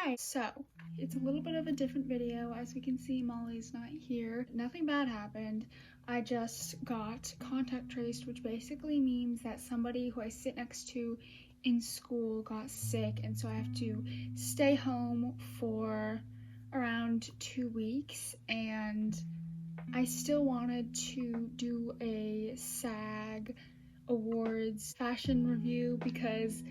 Hi! So, it's a little bit of a different video. As we can see, Molly's not here. Nothing bad happened. I just got contact traced, which basically means that somebody who I sit next to in school got sick, and so I have to stay home for around 2 weeks, and I still wanted to do a SAG Awards fashion review because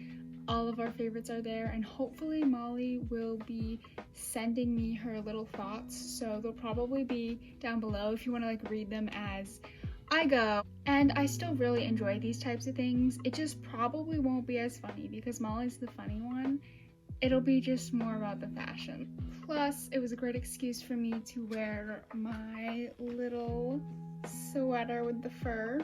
all of our favorites are there, and hopefully Molly will be sending me her little thoughts, so they'll probably be down below if you want to like read them as I go. And I still really enjoy these types of things. It just probably won't be as funny because Molly's the funny one. It'll be just more about the fashion. Plus, it was a great excuse for me to wear my little sweater with the fur.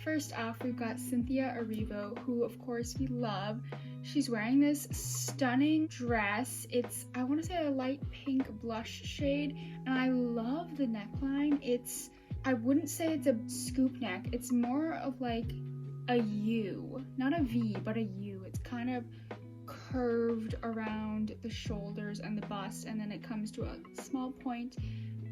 First off, we've got Cynthia Erivo, who of course we love. She's wearing this stunning dress. It's, I want to say, a light pink blush shade, and I love the neckline. It's, I wouldn't say it's a scoop neck. It's more of like a U, not a V, but a U. It's kind of curved around the shoulders and the bust, and then it comes to a small point.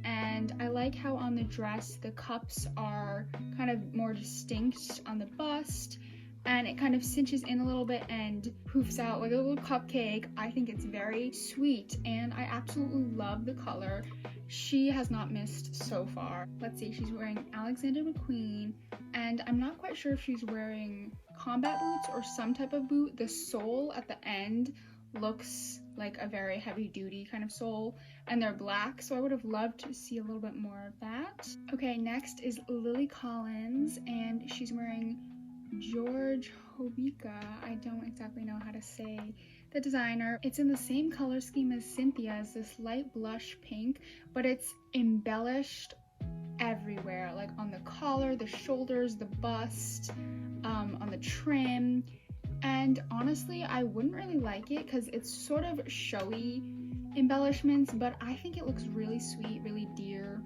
And I like how on the dress the cups are kind of more distinct on the bust, and it kind of cinches in a little bit and poofs out like a little cupcake. I think it's very sweet, and I absolutely love the color. She has not missed so far. Let's see, she's wearing Alexander McQueen, and I'm not quite sure if she's wearing combat boots or some type of boot. The sole at the end looks like a very heavy duty kind of sole, and they're black, so I would have loved to see a little bit more of that. Okay, next is Lily Collins, and she's wearing George Hobica. I don't exactly know how to say the designer. It's in the same color scheme as Cynthia's, this light blush pink, but it's embellished everywhere, like on the collar, the shoulders, the bust, on the trim. And honestly, I wouldn't really like it because it's sort of showy embellishments, but I think it looks really sweet, really dear.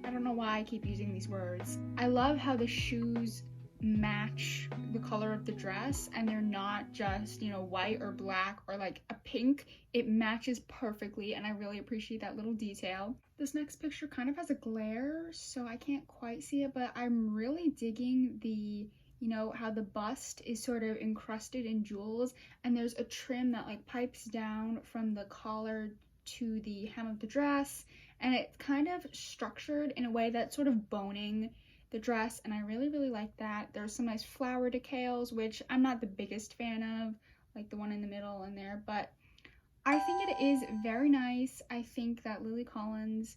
I don't know why I keep using these words. I love how the shoes match the color of the dress, and they're not just, you know, white or black or like a pink. It matches perfectly, and I really appreciate that little detail. This next picture kind of has a glare, so I can't quite see it, but I'm really digging the, you know, how the bust is sort of encrusted in jewels, and there's a trim that like pipes down from the collar to the hem of the dress, and it's kind of structured in a way that's sort of boning the dress, and I really like that. There's some nice flower decals, which I'm not the biggest fan of, like the one in the middle in there, but I think it is very nice. I think that Lily Collins,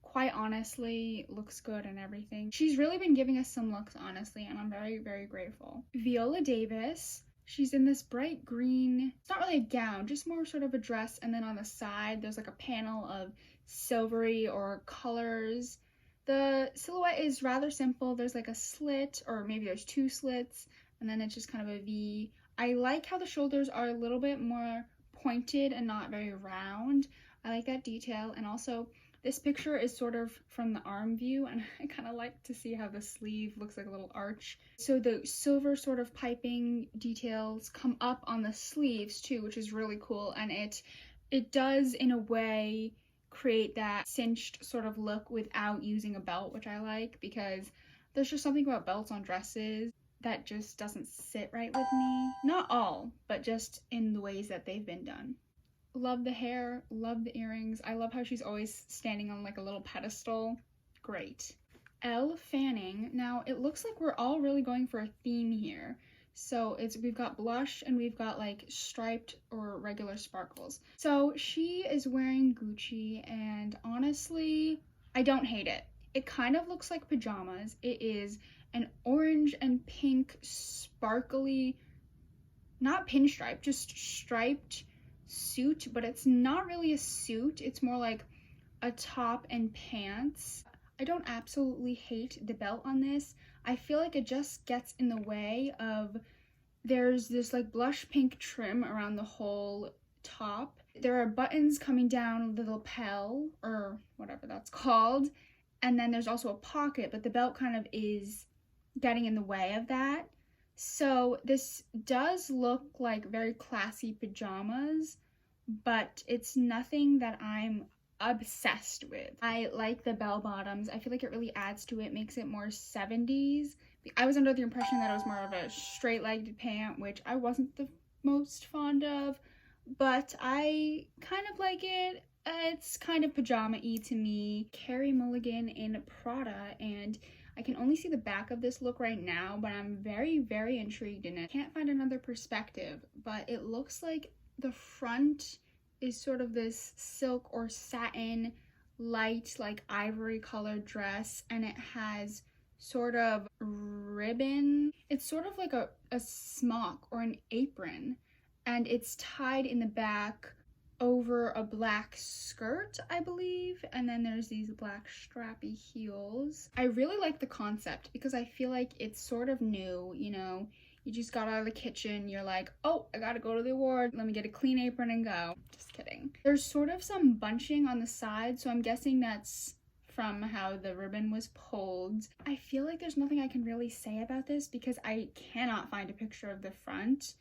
quite honestly, looks good and everything. She's really been giving us some looks, honestly, and I'm very grateful. Viola Davis, she's in this bright green, it's not really a gown, just more sort of a dress, and then on the side there's like a panel of silvery or colors. The silhouette is rather simple. There's like a slit, or maybe there's two slits, and then it's just kind of a V. I like how the shoulders are a little bit more pointed and not very round. I like that detail, and also this picture is sort of from the arm view, and I kind of like to see how the sleeve looks like a little arch. So the silver sort of piping details come up on the sleeves too, which is really cool, and it does in a way create that cinched sort of look without using a belt, which I like, because there's just something about belts on dresses that just doesn't sit right with me. Not all, but just in the ways that they've been done. Love the hair, love the earrings. I love how she's always standing on like a little pedestal. Great. Elle Fanning. Now it looks like we're all really going for a theme here. So we've got blush and we've got like striped or regular sparkles. So she is wearing Gucci, and honestly, I don't hate it. It kind of looks like pajamas. It is an orange and pink sparkly, not pinstripe, just striped suit, but it's not really a suit. It's more like a top and pants. I don't absolutely hate the belt on this. I feel like it just gets in the way of, there's this like blush pink trim around the whole top. There are buttons coming down the lapel, or whatever that's called, and then there's also a pocket, but the belt kind of is getting in the way of that. So this does look like very classy pajamas, but it's nothing that I'm obsessed with. I like the bell bottoms. I feel like it really adds to it, makes it more 70s. I was under the impression that it was more of a straight-legged pant, which I wasn't the most fond of, but I kind of like it. It's kind of pajama-y to me. Carey Mulligan in Prada, and I can only see the back of this look right now, but I'm very, very intrigued in it. Can't find another perspective, but it looks like the front is sort of this silk or satin, light, like ivory colored dress, and it has sort of ribbon. It's sort of like a smock or an apron, and it's tied in the back over a black skirt, I believe, and then there's these black strappy heels. I really like the concept because I feel like it's sort of new, you know. You just got out of the kitchen, you're like, oh, I gotta go to the award, let me get a clean apron and go. Just kidding. There's sort of some bunching on the side, so I'm guessing that's from how the ribbon was pulled. I feel like there's nothing I can really say about this because I cannot find a picture of the front,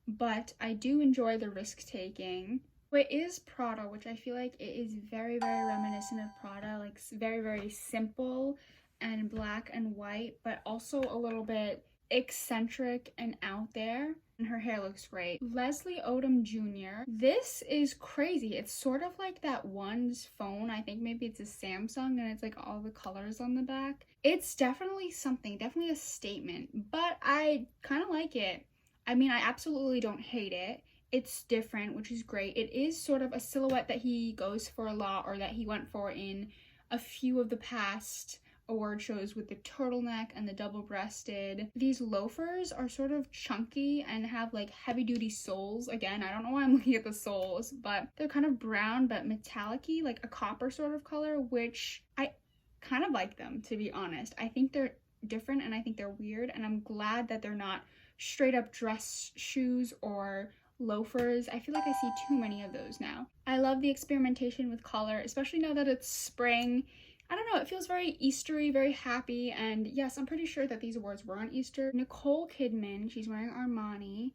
but I do enjoy the risk-taking. It is Prada, which I feel like it is very, very reminiscent of Prada, like very, very simple and black and white, but also a little bit eccentric and out there, and her hair looks great. Leslie Odom Jr. This is crazy. It's sort of like that one's phone. I think maybe it's a Samsung, and it's like all the colors on the back. It's definitely something, definitely a statement, but I kind of like it. I mean, I absolutely don't hate it. It's different, which is great. It is sort of a silhouette that he goes for a lot, or that he went for in a few of the past award shows with the turtleneck and the double-breasted. These loafers are sort of chunky and have like heavy-duty soles. Again, I don't know why I'm looking at the soles, but they're kind of brown but metallic-y, like a copper sort of color, which I kind of like them, to be honest. I think they're different and I think they're weird, and I'm glad that they're not straight-up dress shoes or loafers. I feel like I see too many of those now. I love the experimentation with color, especially now that it's spring. I don't know, it feels very Eastery, very happy, and yes, I'm pretty sure that these awards were on Easter. Nicole Kidman, she's wearing Armani.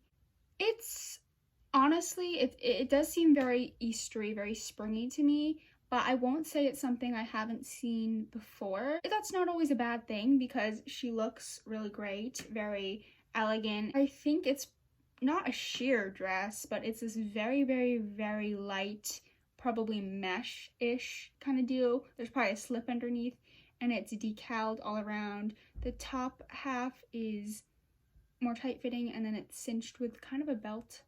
It's, honestly, it does seem very Eastery, very springy to me, but I won't say it's something I haven't seen before. That's not always a bad thing because she looks really great, very elegant. I think it's not a sheer dress, but it's this very, very, very light, probably mesh-ish kind of deal. There's probably a slip underneath, and it's decaled all around. The top half is more tight-fitting, and then it's cinched with kind of a belt,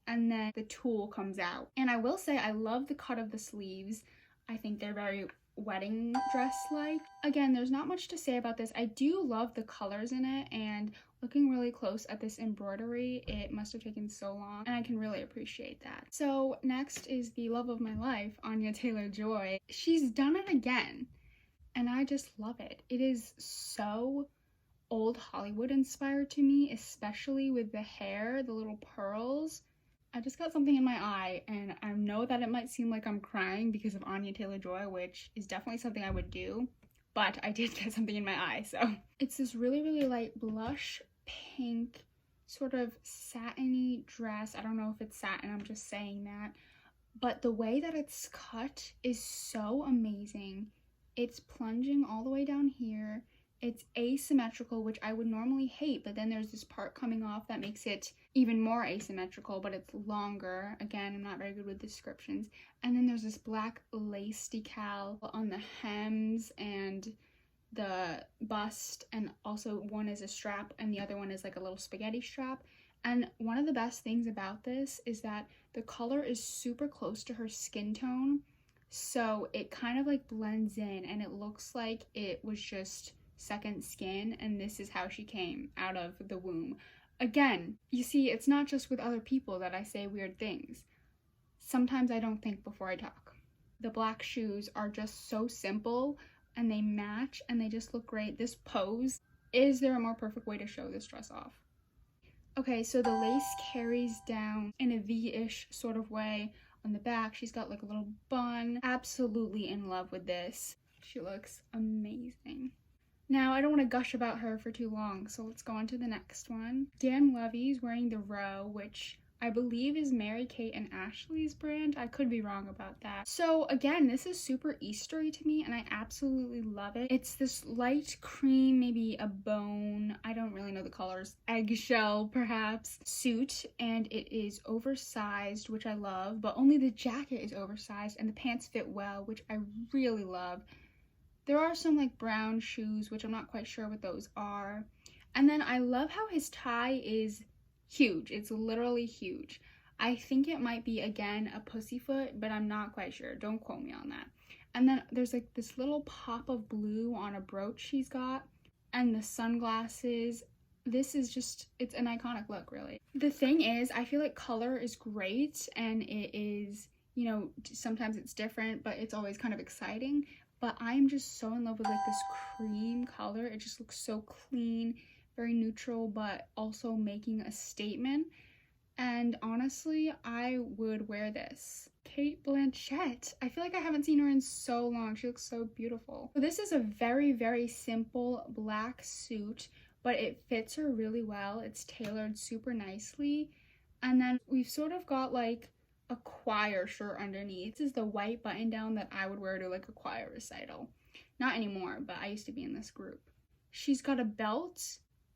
and then the tulle comes out. And I will say I love the cut of the sleeves. I think they're very wedding dress-like. Again, there's not much to say about this. I do love the colors in it, and looking really close at this embroidery, it must have taken so long, and I can really appreciate that. So next is the love of my life, Anya Taylor-Joy. She's done it again, and I just love it. It is so old Hollywood inspired to me, especially with the hair, the little pearls. I just got something in my eye, and I know that it might seem like I'm crying because of Anya Taylor-Joy, which is definitely something I would do, but I did get something in my eye, so. It's this really, really light blush pink, sort of satiny dress. I don't know if it's satin, I'm just saying that, but the way that it's cut is so amazing. It's plunging all the way down here. It's asymmetrical, which I would normally hate, but then there's this part coming off that makes it even more asymmetrical, but it's longer. Again, I'm not very good with descriptions. And then there's this black lace decal on the hems and the bust, and also one is a strap and the other one is like a little spaghetti strap. And one of the best things about this is that the color is super close to her skin tone, so it kind of like blends in and it looks like it was just second skin, and this is how she came out of the womb. Again, you see, it's not just with other people that I say weird things. Sometimes I don't think before I talk. The black shoes are just so simple and they match and they just look great. This pose, is there a more perfect way to show this dress off? Okay, so the lace carries down in a V-ish sort of way on the back. She's got like a little bun. Absolutely in love with this. She looks amazing. Now, I don't want to gush about her for too long, so let's go on to the next one. Dan Levy's wearing the row, which I believe is Mary-Kate and Ashley's brand. I could be wrong about that. So again, this is super Eastery to me and I absolutely love it. It's this light cream, maybe a bone, I don't really know the colors, eggshell perhaps, suit, and it is oversized, which I love, but only the jacket is oversized and the pants fit well, which I really love. There are some like brown shoes, which I'm not quite sure what those are. And then I love how his tie is huge. It's literally huge. I think it might be, again, a pussyfoot, but I'm not quite sure. Don't quote me on that. And then there's like this little pop of blue on a brooch she's got. And the sunglasses. This is just, it's an iconic look, really. The thing is, I feel like color is great and it is, you know, sometimes it's different, but it's always kind of exciting. But I'm just so in love with like this cream color. It just looks so clean, very neutral, but also making a statement. And honestly, I would wear this. Cate Blanchett. I feel like I haven't seen her in so long. She looks so beautiful. So this is a very, very simple black suit, but it fits her really well. It's tailored super nicely. And then we've sort of got like a choir shirt underneath. This is the white button down that I would wear to like a choir recital. Not anymore, but I used to be in this group. She's got a belt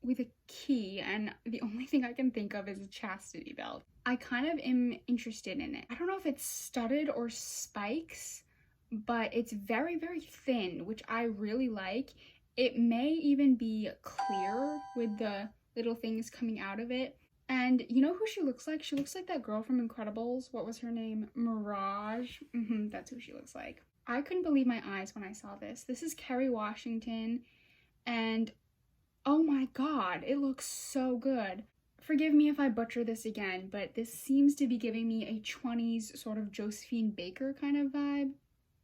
with a key, and the only thing I can think of is a chastity belt. I kind of am interested in it. I don't know if it's studded or spikes, but it's very, very thin, which I really like. It may even be clear with the little things coming out of it. And you know who she looks like? She looks like that girl from Incredibles. What was her name? Mirage. That's who she looks like. I couldn't believe my eyes when I saw this. This is Kerry Washington, and oh my god, it looks so good. Forgive me if I butcher this again, but this seems to be giving me a 20s sort of Josephine Baker kind of vibe.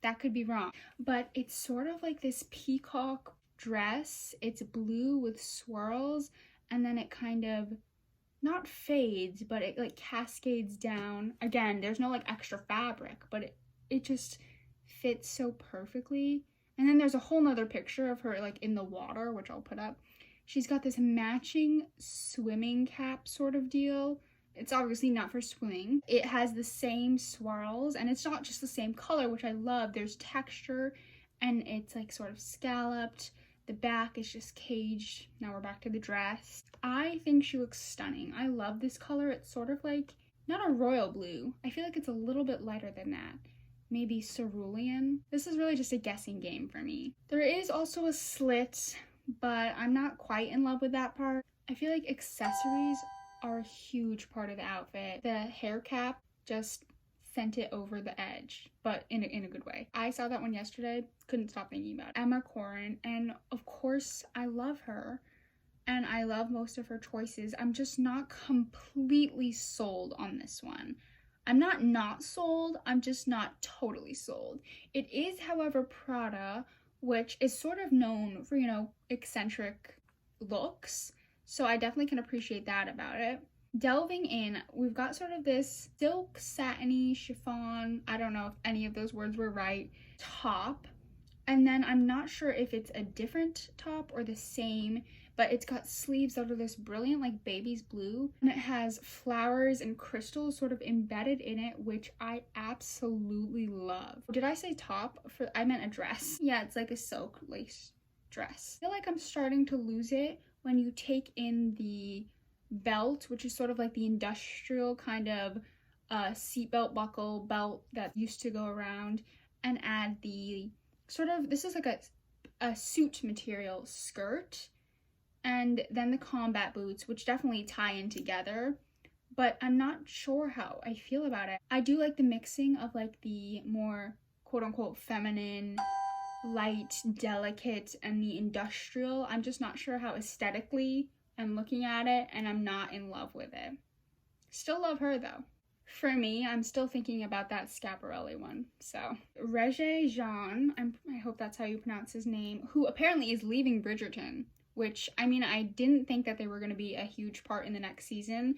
That could be wrong. But it's sort of like this peacock dress. It's blue with swirls, and then it kind of not fades, but it like cascades down. Again, there's no like extra fabric, but it just fits so perfectly. And then there's a whole nother picture of her like in the water, which I'll put up. She's got this matching swimming cap sort of deal. It's obviously not for swimming. It has the same swirls, and it's not just the same color, which I love. There's texture, and it's like sort of scalloped. The back is just caged. Now we're back to the dress. I think she looks stunning. I love this color. It's sort of like, not a royal blue. I feel like it's a little bit lighter than that. Maybe cerulean. This is really just a guessing game for me. There is also a slit, but I'm not quite in love with that part. I feel like accessories are a huge part of the outfit. The hair cap just sent it over the edge, but in a good way. I saw that one yesterday, couldn't stop thinking about it. Emma Corrin, and of course I love her, and I love most of her choices. I'm just not completely sold on this one. I'm not sold, I'm just not totally sold. It is, however, Prada, which is sort of known for, you know, eccentric looks. So I definitely can appreciate that about it. Delving in, we've got sort of this silk, satiny, chiffon, I don't know if any of those words were right, top. And then I'm not sure if it's a different top or the same, but it's got sleeves that are this brilliant like baby's blue, and it has flowers and crystals sort of embedded in it, which I absolutely love. Did I say top? I meant a dress. Yeah, it's like a silk lace dress. I feel like I'm starting to lose it when you take in the belt, which is sort of like the industrial kind of seatbelt buckle belt that used to go around, and add the sort of, this is like a suit material skirt, and then the combat boots, which definitely tie in together, but I'm not sure how I feel about it. I do like the mixing of like the more quote-unquote feminine, light, delicate, and the industrial. I'm just not sure how aesthetically I'm looking at it, and I'm not in love with it. Still love her though. For me, I'm still thinking about that Schiaparelli one. So, Regé Jean, I hope that's how you pronounce his name, who apparently is leaving Bridgerton, which, I mean, I didn't think that they were going to be a huge part in the next season,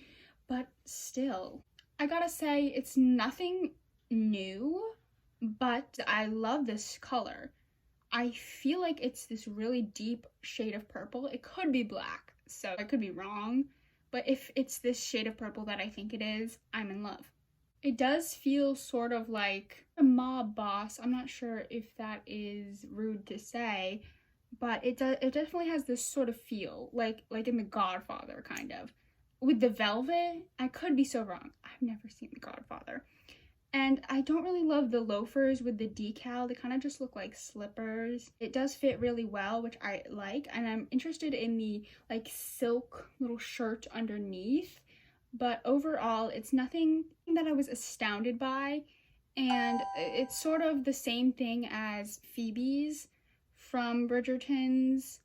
but still. I gotta say, it's nothing new, but I love this color. I feel like it's this really deep shade of purple. It could be black, so I could be wrong, but if it's this shade of purple that I think it is, I'm in love. It does feel sort of like a mob boss. I'm not sure if that is rude to say, but it definitely has this sort of feel, like in The Godfather, kind of. With the velvet, I could be so wrong. I've never seen The Godfather. And I don't really love the loafers with the decal. They kind of just look like slippers. It does fit really well, which I like. And I'm interested in the like silk little shirt underneath. But overall, it's nothing that I was astounded by. And it's sort of the same thing as Phoebe's from Bridgerton's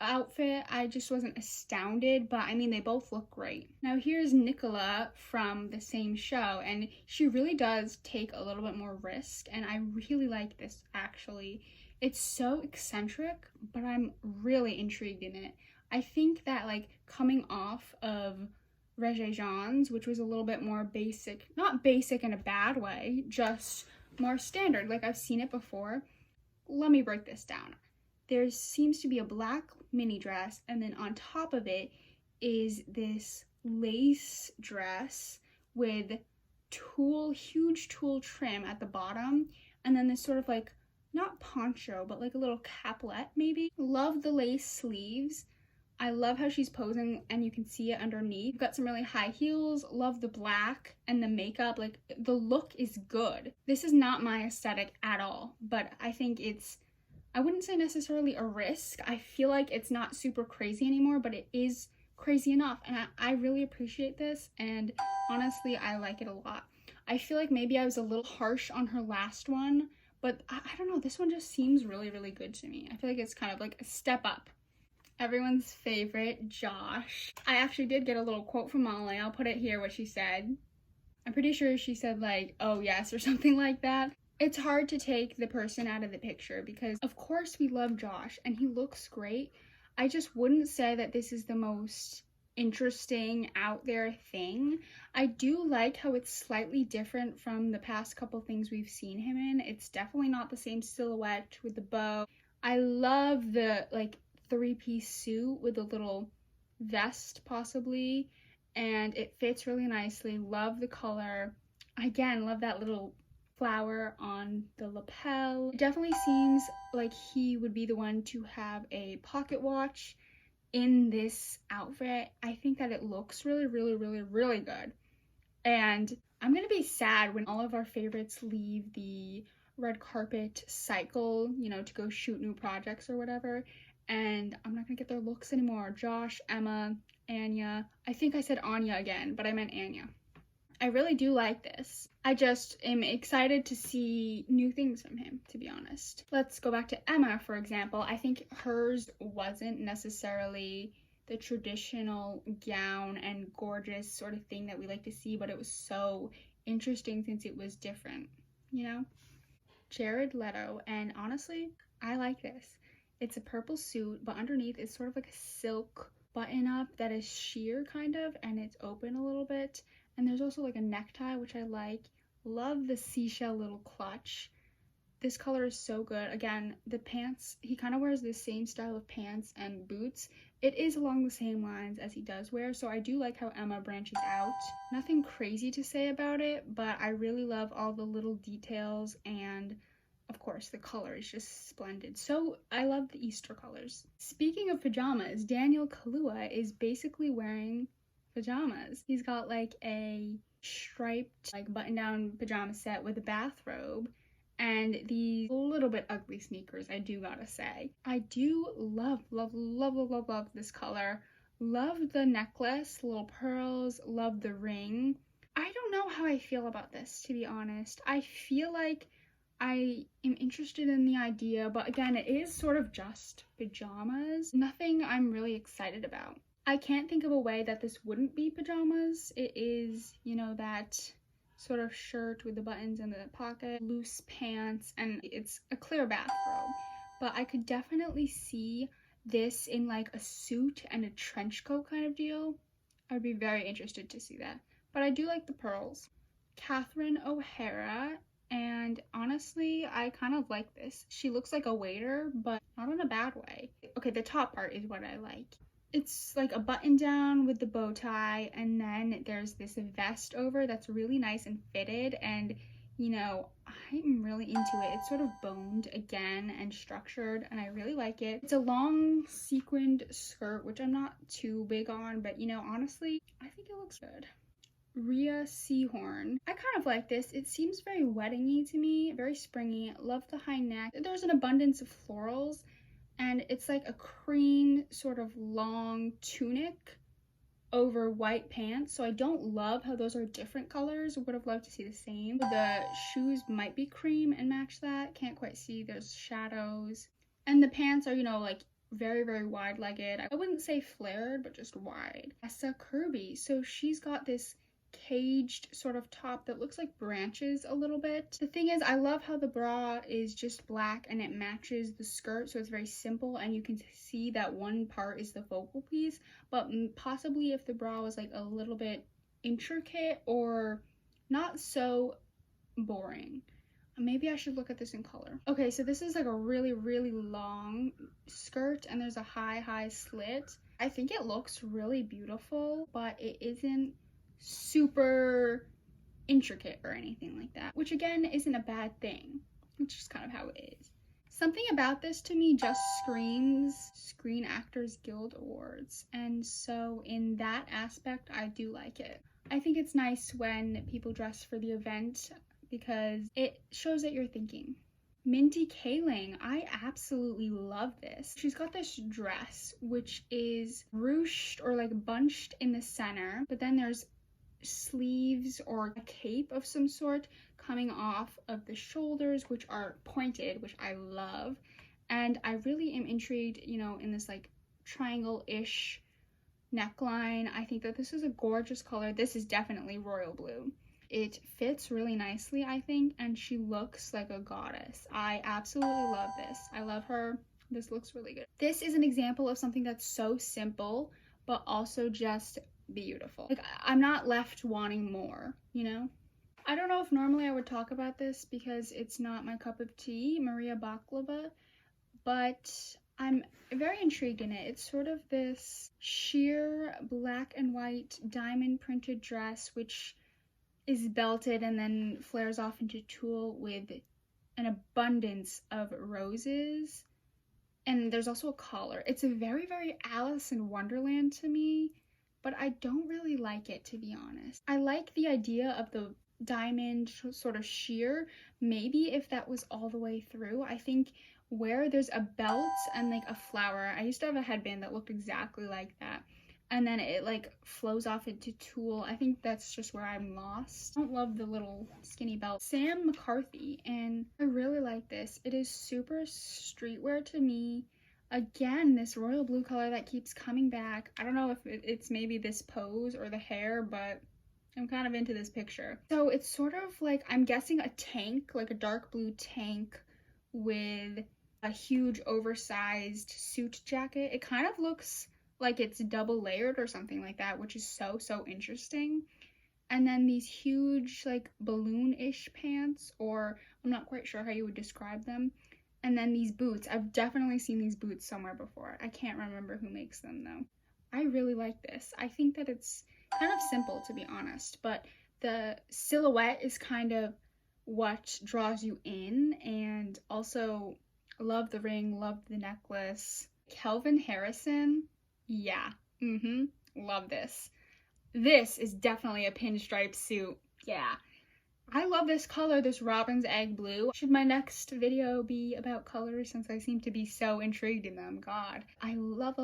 outfit. I just wasn't astounded, but I mean, they both look great. Now here's Nicola from the same show, and she really does take a little bit more risk, and I really like this actually. It's so eccentric, but I'm really intrigued in it. I think that like coming off of Regé-Jean's, which was a little bit more basic, not basic in a bad way, just more standard, like I've seen it before. Let me break this down. There seems to be a black mini dress, and then on top of it is this lace dress with huge tulle trim at the bottom, and then this sort of like, not poncho, but like a little caplet maybe. Love the lace sleeves. I love how she's posing and you can see it underneath. Got some really high heels. Love the black and the makeup. Like, the look is good. This is not my aesthetic at all, but I think it's, I wouldn't say necessarily a risk. I feel like it's not super crazy anymore, but it is crazy enough. And I really appreciate this. And honestly, I like it a lot. I feel like maybe I was a little harsh on her last one, but I don't know. This one just seems really, really good to me. I feel like it's kind of like a step up. Everyone's favorite, Josh. I actually did get a little quote from Molly. I'll put it here, what she said. I'm pretty sure she said like, oh yes, or something like that. It's hard to take the person out of the picture because of course we love Josh and he looks great. I just wouldn't say that this is the most interesting out there thing. I do like how it's slightly different from the past couple things we've seen him in. It's definitely not the same silhouette with the bow. I love the like three-piece suit with a little vest possibly, and it fits really nicely. Love the color. Again, love that little flower on the lapel. It definitely seems like he would be the one to have a pocket watch in this outfit. I think that it looks really, really, really, really good. And I'm gonna be sad when all of our favorites leave the red carpet cycle, you know, to go shoot new projects or whatever, and I'm not gonna get their looks anymore. Josh, Emma, Anya. I think I said Anya again, but I meant Anya. I really do like this. I just am excited to see new things from him, to be honest. Let's go back to Emma, for example. I think hers wasn't necessarily the traditional gown and gorgeous sort of thing that we like to see, but it was so interesting since it was different, you know? Jared Leto, and honestly, I like this. It's a purple suit, but underneath it's sort of like a silk button-up that is sheer kind of, and it's open a little bit. And there's also like a necktie, which I like. Love the seashell little clutch. This color is so good. Again, the pants, he kind of wears the same style of pants and boots. It is along the same lines as he does wear, so I do like how Emma branches out. Nothing crazy to say about it, but I really love all the little details, and of course the color is just splendid. So I love the Easter colors. Speaking of pajamas, Daniel Kaluuya is basically wearing pajamas. He's got like a striped like button-down pajama set with a bathrobe and these little bit ugly sneakers, I do gotta say. I do love this color. Love the necklace, little pearls, love the ring. I don't know how I feel about this, to be honest. I feel like I am interested in the idea, but again, it is sort of just pajamas. Nothing I'm really excited about. I can't think of a way that this wouldn't be pajamas. It is, you know, that sort of shirt with the buttons in the pocket, loose pants, and it's a clear bathrobe. But I could definitely see this in like a suit and a trench coat kind of deal. I would be very interested to see that. But I do like the pearls. Catherine O'Hara, and honestly, I kind of like this. She looks like a waiter, but not in a bad way. Okay, the top part is what I like. It's like a button down with the bow tie, and then there's this vest over that's really nice and fitted, and you know, I'm really into it. It's sort of boned again and structured, and I really like it. It's a long sequined skirt, which I'm not too big on, but you know, honestly, I think it looks good. Rhea Seahorn. I kind of like this. It seems very wedding-y to me, very springy. Love the high neck. There's an abundance of florals, and it's like a cream sort of long tunic over white pants. So I don't love how those are different colors. Would have loved to see the same. The shoes might be cream and match that. Can't quite see. There's shadows. And the pants are, you know, like very, very wide-legged. I wouldn't say flared, but just wide. Essa Kirby. So she's got this caged sort of top that looks like branches a little bit. The thing is, I love how the bra is just black and it matches the skirt, so it's very simple, and you can see that one part is the focal piece, but possibly if the bra was like a little bit intricate or not so boring. Maybe I should look at this in color. Okay, so this is like a really, really long skirt, and there's a high slit. I think it looks really beautiful, but it isn't super intricate or anything like that, which again isn't a bad thing. It's just kind of how it is. Something about this to me just screams Screen Actors Guild Awards, and so in that aspect I do like it. I think it's nice when people dress for the event because it shows that you're thinking. Minty Kaling, I absolutely love this. She's got this dress which is ruched or like bunched in the center, but then there's sleeves or a cape of some sort coming off of the shoulders, which are pointed, which I love. And I really am intrigued, you know, in this like triangle-ish neckline. I think that this is a gorgeous color. This is definitely royal blue. It fits really nicely, I think, and she looks like a goddess. I absolutely love this. I love her. This looks really good. This is an example of something that's so simple, but also just beautiful. Like, I'm not left wanting more, you know? I don't know if normally I would talk about this because it's not my cup of tea, Maria Baklava, but I'm very intrigued in it. It's sort of this sheer black and white diamond printed dress, which is belted and then flares off into tulle with an abundance of roses. And there's also a collar. It's a very, very Alice in Wonderland to me, but I don't really like it, to be honest. I like the idea of the diamond sort of sheer, maybe if that was all the way through. I think where there's a belt and like a flower, I used to have a headband that looked exactly like that, and then it like flows off into tulle. I think that's just where I'm lost. I don't love the little skinny belt. Sam McCarthy, and I really like this. It is super streetwear to me. Again, this royal blue color that keeps coming back. I don't know if it's maybe this pose or the hair, but I'm kind of into this picture. So it's sort of like, I'm guessing a tank, like a dark blue tank with a huge oversized suit jacket. It kind of looks like it's double layered or something like that, which is so interesting. And then these huge like balloon-ish pants, or I'm not quite sure how you would describe them. And then these boots. I've definitely seen these boots somewhere before. I can't remember who makes them though. I really like this. I think that it's kind of simple, to be honest, but the silhouette is kind of what draws you in, and also love the ring, love the necklace. Kelvin Harrison, yeah, love this. This is definitely a pinstripe suit, yeah. I love this color, this robin's egg blue. Should my next video be about colors, since I seem to be so intrigued in them? God, I love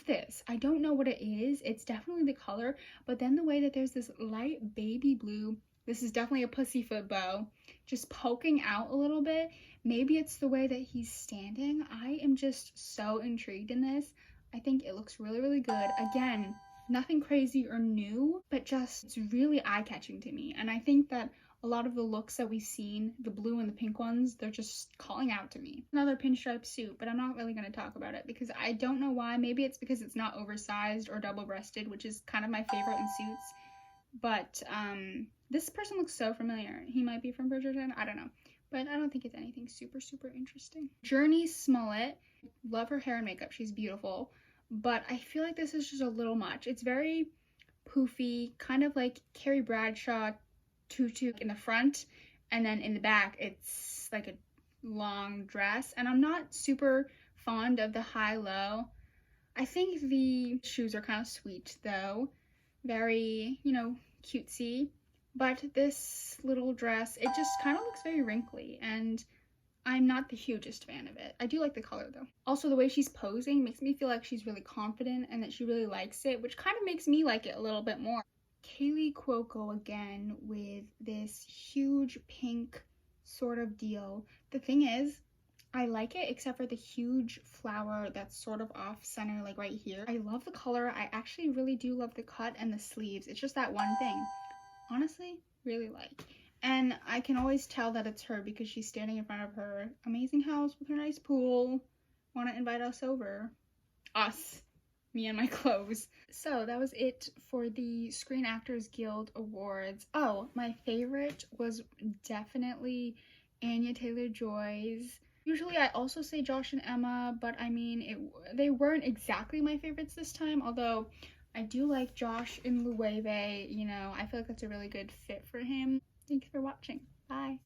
this. I don't know what it is. It's definitely the color, but then the way that there's this light baby blue, this is definitely a pussyfoot bow, just poking out a little bit. Maybe it's the way that he's standing. I am just so intrigued in this. I think it looks really good. Again, nothing crazy or new, but just it's really eye-catching to me. And I think that a lot of the looks that we've seen, the blue and the pink ones, they're just calling out to me. Another pinstripe suit, but I'm not really going to talk about it because I don't know why. Maybe it's because it's not oversized or double-breasted, which is kind of my favorite in suits. But this person looks so familiar. He might be from Bridgerton, I don't know. But I don't think it's anything super interesting. Journey Smollett, love her hair and makeup, she's beautiful. but I feel like this is just a little much. It's very poofy, kind of like Carrie Bradshaw tutu in the front, and then in the back it's like a long dress, and I'm not super fond of the high-low. I think the shoes are kind of sweet though, very, you know, cutesy, but this little dress, it just kind of looks very wrinkly, and I'm not the hugest fan of it. I do like the color though. Also, the way she's posing makes me feel like she's really confident and that she really likes it, which kind of makes me like it a little bit more. Kaley Cuoco again with this huge pink sort of deal. The thing is, I like it except for the huge flower that's sort of off center, like right here. I love the color. I actually really do love the cut and the sleeves. It's just that one thing. Honestly, really like. And I can always tell that it's her because she's standing in front of her amazing house with her nice pool. Want to invite us over? Us. Me and my clothes. So that was it for the Screen Actors Guild Awards. Oh, my favorite was definitely Anya Taylor-Joy's. Usually I also say Josh and Emma, but I mean, they weren't exactly my favorites this time, although I do like Josh in Lueve. You know, I feel like that's a really good fit for him. Thanks for watching. Bye.